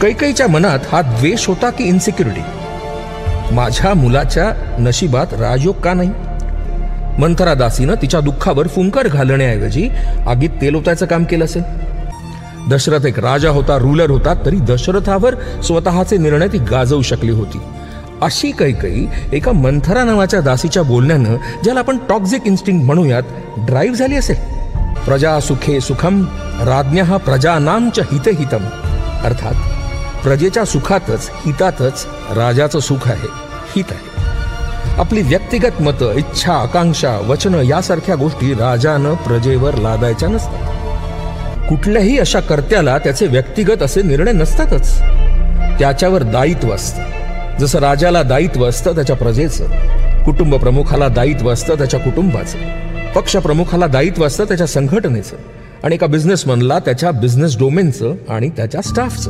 कैकेयीच्या मनात हा द्वेष होता की इन्सिक्युरिटी? माझ्या मुलाच्या नशिबात राजयोग का नाही? मंथरा दासीनं तिच्या दुःखावर फुंकर घालण्याऐवजी आगीत तेल ओतायचं काम केलं असेल. दशरथ एक राजा होता, रूलर होता, तरी दशरथावर स्वतःचे निर्णय ती गाजवू शकली होती. अशी कैकेयी एका मंथरा नावाच्या दासीच्या बोलण्यानं, ज्याला आपण टॉक्झिक इन्स्टिंक्ट म्हणूयात, ड्राईव्ह झाली असेल. प्रजा सुखे सुखम राज्ञः प्रजानां च हिते हितम. अर्थात प्रजेच्या सुखातच हितातच राजाचं सुख आहे, हित आहे. आपली व्यक्तिगत मतं, इच्छा, आकांक्षा, वचनं यासारख्या गोष्टी राजानं प्रजेवर लादायच्या नसतात. कुठल्याही अशा कर्त्याला त्याचे व्यक्तिगत असे निर्णय नसतातच. त्याच्यावर दायित्व असतं. जसं राजाला दायित्व असतं त्याच्या प्रजेचं, कुटुंब प्रमुखाला दायित्व असतं त्याच्या कुटुंबाचं, पक्ष प्रमुखाला दायित्व असतं त्याच्या संघटनेचं, आणि एका बिझनेसमनला त्याच्या बिझनेस डोमेनचं आणि त्याच्या स्टाफचं.